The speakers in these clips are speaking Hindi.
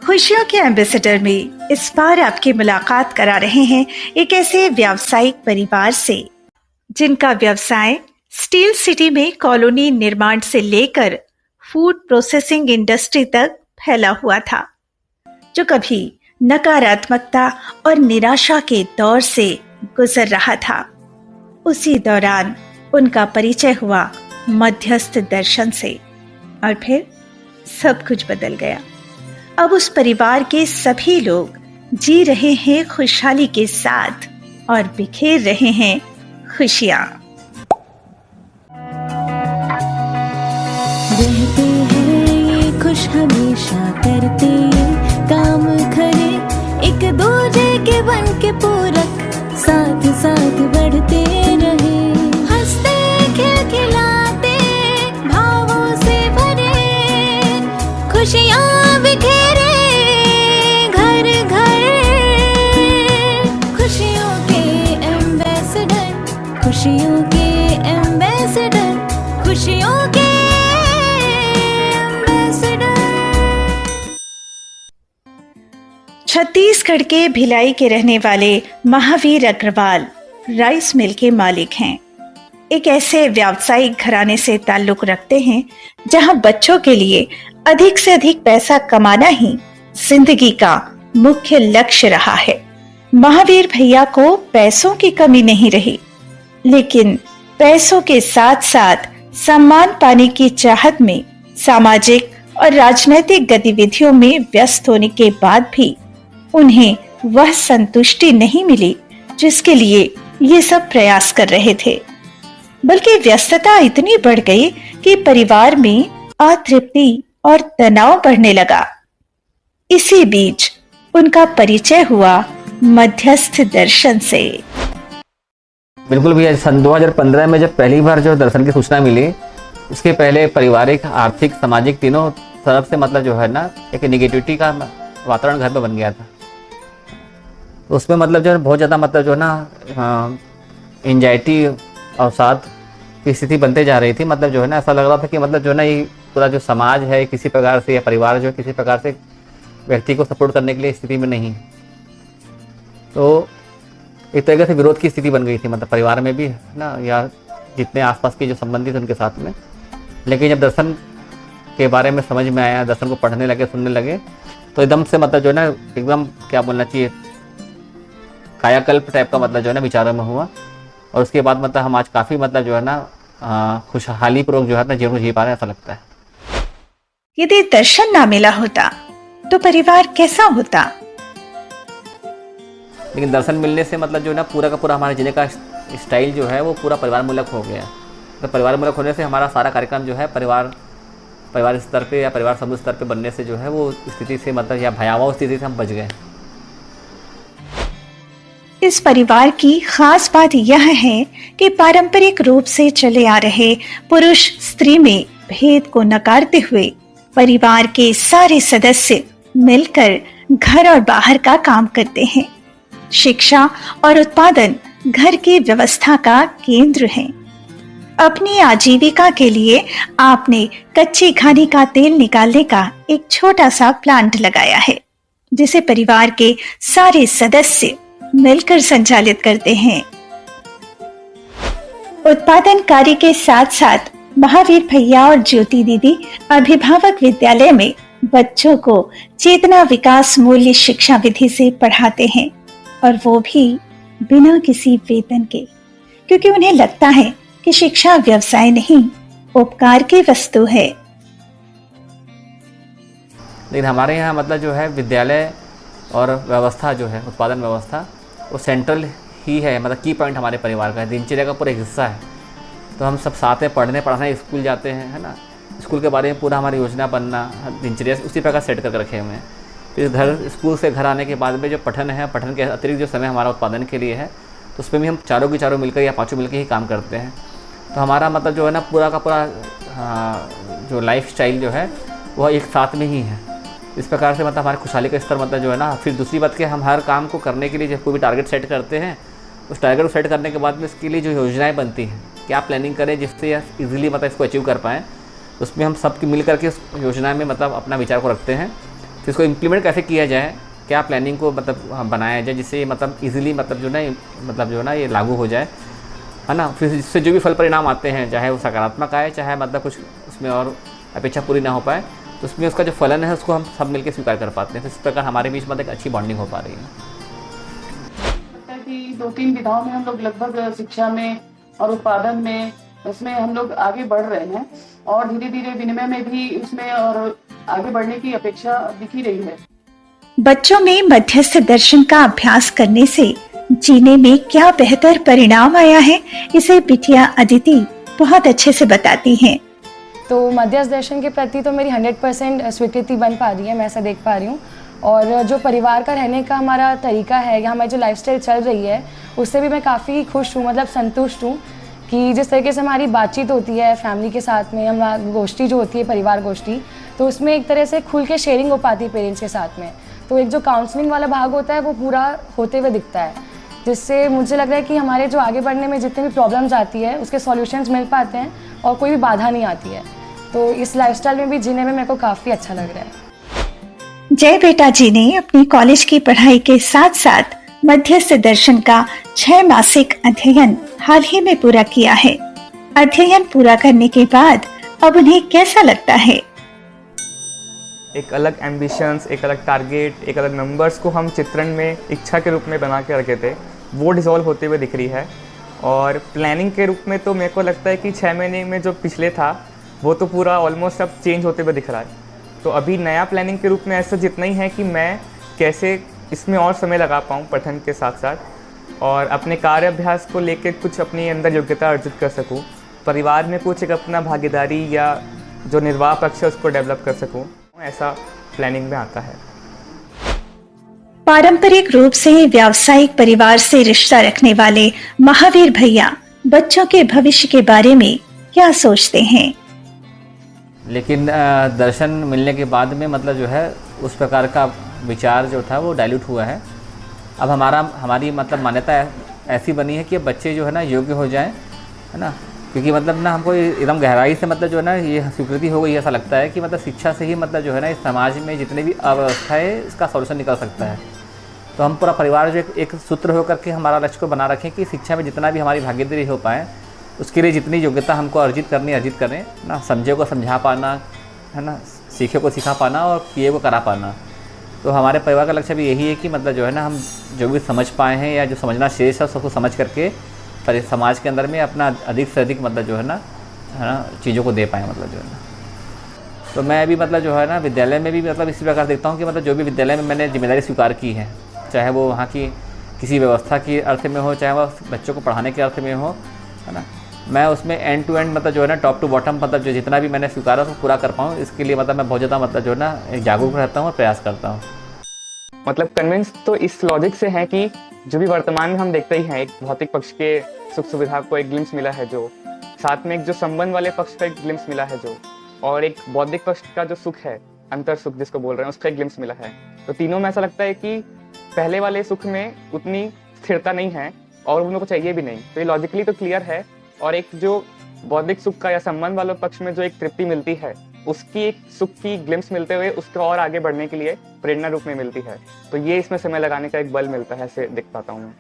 खुशियों के एम्बेसडर में इस बार आपकी मुलाकात करा रहे हैं एक ऐसे व्यावसायिक परिवार से जिनका व्यवसाय स्टील सिटी में कॉलोनी निर्माण से लेकर फूड प्रोसेसिंग इंडस्ट्री तक फैला हुआ था, जो कभी नकारात्मकता और निराशा के दौर से गुजर रहा था। उसी दौरान उनका परिचय हुआ मध्यस्थ दर्शन से और फिर सब कुछ बदल गया। अब उस परिवार के सभी लोग जी रहे हैं खुशहाली के साथ और बिखेर रहे हैं खुशियां। रहते हैं ये खुश हमेशा, करते ये काम खरे, एक दूजे के बन के पूरक, साथ साथ बढ़ते रहे, हंसते खिलखिलाते भावों से भरे, खुशियाँ बिखेरे घर घर, खुशियों के एम्बेसडर, खुशियों के एम्बेसडर, खुशियों के छत्तीसगढ़ के भिलाई के रहने वाले महावीर अग्रवाल राइस मिल के मालिक हैं। एक ऐसे व्यावसायिक घराने से ताल्लुक रखते हैं जहां बच्चों के लिए अधिक से अधिक पैसा कमाना ही जिंदगी का मुख्य लक्ष्य रहा है। महावीर भैया को पैसों की कमी नहीं रही, लेकिन पैसों के साथ साथ सम्मान पाने की चाहत में सामाजिक और राजनीतिक गतिविधियों में व्यस्त होने के बाद भी उन्हें वह संतुष्टि नहीं मिली जिसके लिए ये सब प्रयास कर रहे थे, बल्कि व्यस्तता इतनी बढ़ गई कि परिवार में अतृप्ति और तनाव बढ़ने लगा। इसी बीच उनका परिचय हुआ मध्यस्थ दर्शन से। बिल्कुल भैया, सन 2015 में जब पहली बार जो दर्शन की सूचना मिली, उसके पहले पारिवारिक, आर्थिक, सामाजिक तीनों तरफ से मतलब जो है ना एक नेगेटिविटी का वातावरण घर में बन गया था। तो उसमें मतलब जो है बहुत ज़्यादा मतलब जो है ना एंजाइटी और साथ की स्थिति बनते जा रही थी। मतलब जो है ना ऐसा लग रहा था कि मतलब जो है ना ये पूरा जो समाज है किसी प्रकार से, या परिवार जो है किसी प्रकार से व्यक्ति को सपोर्ट करने के लिए स्थिति में नहीं। तो एक तरीके से विरोध की स्थिति बन गई थी, मतलब परिवार में भी ना, या जितने आसपास के जो संबंधित उनके साथ में। लेकिन जब दर्शन के बारे में समझ में आया, दर्शन को पढ़ने लगे, सुनने लगे, तो एकदम से मतलब जो है ना एकदम क्या बोलना चाहिए, कायाकल्प टाइप का मतलब जो है ना विचारों में हुआ। और उसके बाद मतलब हम आज काफ़ी मतलब जो है ना खुशहाली पूर्वक जो है ना जीवन जी पा रहे हैं, ऐसा लगता है। यदि दर्शन ना मिला होता तो परिवार कैसा होता? लेकिन दर्शन मिलने से मतलब जो है ना पूरा का पूरा हमारे जीने का स्टाइल जो है वो पूरा परिवार मूलक हो गया। तो परिवार मूलक होने से हमारा सारा कार्यक्रम जो है परिवार स्तर पे या परिवार समूह स्तर पे बनने से जो है वो स्थिति से मतलब या भयावह स्थिति से हम बच गए। इस परिवार की खास बात यह है कि पारंपरिक रूप से चले आ रहे पुरुष स्त्री में भेद को नकारते हुए परिवार के सारे सदस्य मिलकर घर और बाहर का काम करते हैं। शिक्षा और उत्पादन घर की व्यवस्था का केंद्र है। अपनी आजीविका के लिए आपने कच्ची घानी का तेल निकालने का एक छोटा सा प्लांट लगाया है, जिसे परिवार के सारे सदस्य मिलकर संचालित करते हैं। उत्पादन कार्य के साथ साथ महावीर भैया और ज्योति दीदी अभिभावक विद्यालय में बच्चों को चेतना विकास मूल्य शिक्षा विधि से पढ़ाते हैं, और वो भी बिना किसी वेतन के, क्योंकि उन्हें लगता है कि शिक्षा व्यवसाय नहीं, उपकार की वस्तु है। लेकिन हमारे यहाँ मतलब जो है विद्यालय और व्यवस्था जो है उत्पादन व्यवस्था वो सेंट्रल ही है, मतलब की पॉइंट हमारे परिवार का है, दिनचर्या का पूरा हिस्सा है। तो हम सब साथ में पढ़ने पढ़ाने स्कूल जाते हैं, है ना। स्कूल के बारे में पूरा हमारी योजना बनना, दिनचर्या उसी प्रकार सेट कर रखे हुए हैं। फिर घर स्कूल से घर आने के बाद में जो पठन है, पठन के अतिरिक्त जो समय हमारा उत्पादन के लिए है, तो उसमें भी हम चारों के चारों मिलकर या पाँचों मिलकर ही काम करते हैं। तो हमारा मतलब जो है ना पूरा का पूरा जो लाइफ स्टाइल जो है वह एक साथ में ही है। इस प्रकार से मतलब हमारे खुशहाली का स्तर मतलब जो है ना, फिर दूसरी बात कि हम हर काम को करने के लिए जब कोई भी टारगेट सेट करते हैं, उस टारगेट को सेट करने के बाद में इसके लिए जो योजनाएं बनती हैं, क्या प्लानिंग करें जिससे इजीली मतलब इसको अचीव कर पाएँ, उसमें हम सब मिल करके उस योजना में मतलब अपना विचार को रखते हैं तो इसको इम्प्लीमेंट कैसे किया जाए, क्या प्लानिंग को मतलब बनाया जाए जिससे मतलब इजीली मतलब जो है ना ये लागू हो जाए, है ना। फिर इससे जो भी फल परिणाम आते हैं, चाहे वो सकारात्मक आए, चाहे मतलब कुछ उसमें और अपेक्षा पूरी ना हो पाए, तो उसमें उसका जो फलन है उसको हम सब मिलकर स्वीकार कर पाते हैं। तो इस प्रकार हमारे बीच मतलब एक अच्छी बॉन्डिंग हो पा रही है। कि 2-3 विधाओं में हम लोग लगभग शिक्षा में और उत्पादन में उसमें हम लोग आगे बढ़ रहे हैं, और धीरे धीरे विनिमय में भी उसमें और आगे बढ़ने की अपेक्षा दिख ही रही है। बच्चों में मध्यस्थ दर्शन का अभ्यास करने से जीने में क्या बेहतर परिणाम आया है, इसे बिटिया अदिति बहुत अच्छे से बताती हैं। तो मध्यस्थ दर्शन के प्रति तो मेरी 100% स्वीकृति बन पा रही है, मैं ऐसा देख पा रही हूँ। और जो परिवार का रहने का हमारा तरीका है या हमारी जो लाइफस्टाइल चल रही है, उससे भी मैं काफ़ी खुश हूँ, मतलब संतुष्ट हूँ कि जिस तरीके से हमारी बातचीत होती है फैमिली के साथ में, हमारी गोष्ठी जो होती है परिवार गोष्ठी, तो उसमें एक तरह से खुल के शेयरिंग हो पाती है पेरेंट्स के साथ में। तो एक जो काउंसलिंग वाला भाग होता है वो पूरा होते हुए दिखता है, जिससे मुझे लग रहा है कि हमारे जो आगे बढ़ने में जितने भी प्रॉब्लम्स आती है उसके सॉल्यूशंस मिल पाते हैं और कोई भी बाधा नहीं आती है। तो इस लाइफस्टाइल में भी जीने में मेरे को काफ़ी अच्छा लग रहा है। जय बेटा जी ने अपनी कॉलेज की पढ़ाई के साथ साथ मध्यस्थ दर्शन का 6 मासिक अध्ययन हाल ही में पूरा किया है। अध्ययन पूरा करने के बाद अब उन्हें कैसा लगता है? एक अलग एम्बिशंस, एक अलग टारगेट, एक अलग नंबर्स को हम चित्रण में इच्छा के रूप में बना के रखे थे, वो डिसॉल्व होते हुए दिख रही है। और प्लानिंग के रूप में तो मेरे को लगता है कि 6 महीने में जो पिछले था वो तो पूरा ऑलमोस्ट अब चेंज होते हुए दिख रहा है। तो अभी नया प्लानिंग के रूप में ऐसा जितना ही है कि मैं कैसे इसमें और समय लगा पाऊँ पठन के साथ साथ, और अपने कार्य अभ्यास को लेकर कुछ अपनी अंदर योग्यता अर्जित कर सकूँ, परिवार में कुछ एक अपना भागीदारी या जो निर्वाह पक्ष है उसको डेवलप कर सकूँ, ऐसा प्लानिंग में आता है। पारंपरिक रूप से व्यावसायिक परिवार से रिश्ता रखने वाले महावीर भैया बच्चों के भविष्य के बारे में क्या सोचते हैं? लेकिन दर्शन मिलने के बाद में मतलब जो है उस प्रकार का विचार जो था वो डाइल्यूट हुआ है। अब हमारी मतलब मान्यता ऐसी बनी है कि बच्चे जो है ना योग्य हो जाएं, है ना, क्योंकि मतलब ना हमको एकदम गहराई से मतलब जो है ना ये स्वीकृति हो गई, ऐसा लगता है कि मतलब शिक्षा से ही मतलब जो है ना इस समाज में जितने भी अव्यवस्था है इसका सॉल्यूशन निकल सकता है। तो हम पूरा परिवार जो एक सूत्र होकर के हमारा लक्ष्य को बना रखें कि शिक्षा में जितना भी हमारी भागीदारी हो पाए, उसके लिए जितनी योग्यता हमको अर्जित करें ना, समझे को समझा पाना, है ना, सीखे को सिखा पाना और किए को करा पाना। तो हमारे परिवार का लक्ष्य भी यही है कि मतलब जो है ना हम जो भी समझ पाए हैं या जो समझना शेष है उसको समझ करके पर समाज के अंदर में अपना अधिक से अधिक मतलब जो है ना चीज़ों को दे पाएँ मतलब जो है ना। तो मैं अभी मतलब जो है ना विद्यालय में भी मतलब इसी प्रकार देखता हूँ कि मतलब जो भी विद्यालय में मैंने जिम्मेदारी स्वीकार की है, चाहे वो वहाँ की किसी व्यवस्था की अर्थ में हो, चाहे वो बच्चों को पढ़ाने के अर्थ में हो, है ना, मैं उसमें एंड टू एंड मतलब जो है ना टॉप टू बॉटम मतलब जो जितना भी मैंने स्वीकारा उसको पूरा कर पाऊँ, इसके लिए मतलब मैं बहुत ज़्यादा मतलब जो है ना जागरूक रहता हूँ और प्रयास करता हूँ। मतलब कन्विंस तो इस लॉजिक से है कि जो भी वर्तमान में हम देखते ही हैं, एक भौतिक पक्ष के सुख सुविधा को एक ग्लिम्स मिला है, जो साथ में एक जो संबंध वाले पक्ष का एक ग्लिम्स मिला है, जो और एक बौद्धिक पक्ष का जो सुख है, अंतर सुख जिसको बोल रहे हैं, उसका एक ग्लिम्स मिला है। तो तीनों में ऐसा लगता है कि पहले वाले सुख में उतनी स्थिरता नहीं है और उन लोगों को चाहिए भी नहीं। तो ये लॉजिकली तो क्लियर है। और एक जो बौद्धिक सुख का या संबंध वाले पक्ष में जो एक तृप्ति मिलती है, उसकी एक सुख की ग्लिम्स मिलते हुए उसको और आगे बढ़ने के लिए प्रेरणा रूप में मिलती है। तो ये इसमें समय लगाने का एक बल मिलता है, ऐसे देख पाता हूँ मैं।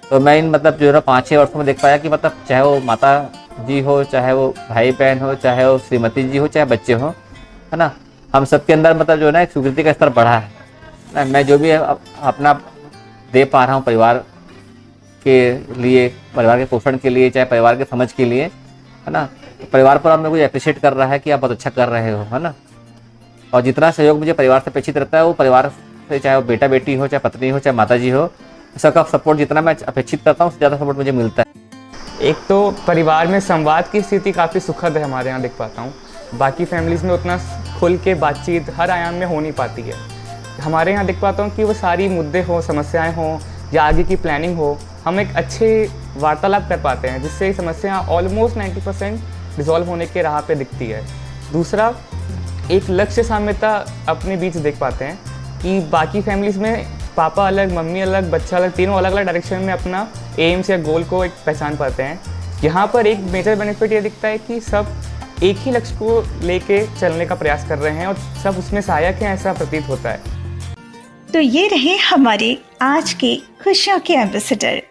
तो मैं इन मतलब जो है ना 5-6 वर्षों में देख पाया कि मतलब चाहे वो माता जी हो, चाहे वो भाई बहन हो, चाहे वो श्रीमती जी हो, चाहे बच्चे हो, है ना, हम सबके अंदर मतलब जो है ना एक स्वीकृति का स्तर बढ़ा है ना। मैं जो भी अपना दे पा रहा हूँ परिवार के लिए, परिवार के पोषण के लिए, चाहे परिवार के समझ के लिए, है ना, तो परिवार पर आप मेरे को अप्रिशिएट कर रहा है कि आप बहुत अच्छा कर रहे हो, है ना। और जितना सहयोग मुझे परिवार से अपेक्षित रहता है वो परिवार से, चाहे वो बेटा बेटी हो, चाहे पत्नी हो, चाहे माता जी हो, सबका सपोर्ट जितना मैं अपेक्षित करता हूँ उससे ज़्यादा सपोर्ट मुझे मिलता है। एक तो परिवार में संवाद की स्थिति काफ़ी सुखद है हमारे यहाँ, देख पाता हूँ। बाकी फैमिलीज़ में उतना खुल के बातचीत हर आयाम में हो नहीं पाती है। हमारे यहाँ देख पाता हूँ कि वो सारी मुद्दे हो, समस्याएं हो या आगे की प्लानिंग हो, हम एक अच्छे वार्तालाप कर पाते हैं, जिससे समस्या ऑलमोस्ट 90% रिजॉल्व होने के राह पे दिखती है। दूसरा, एक लक्ष्य साम्यता अपने बीच देख पाते हैं कि बाकी फैमिलीज़ में पापा अलग, मम्मी अलग, बच्चा अलग, तीनों अलग अलग डायरेक्शन में अपना एम्स या गोल को एक पहचान पाते हैं। यहाँ पर एक मेजर बेनिफिट ये दिखता है कि सब एक ही लक्ष्य को लेके चलने का प्रयास कर रहे हैं और सब उसमें सहायक हैं, ऐसा प्रतीत होता है। तो ये रहे हमारे आज के खुशियों के एम्बेसडर।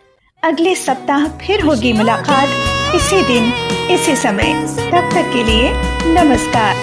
अगले सप्ताह फिर होगी मुलाकात, इसी दिन इसी समय। तब तक के लिए नमस्कार।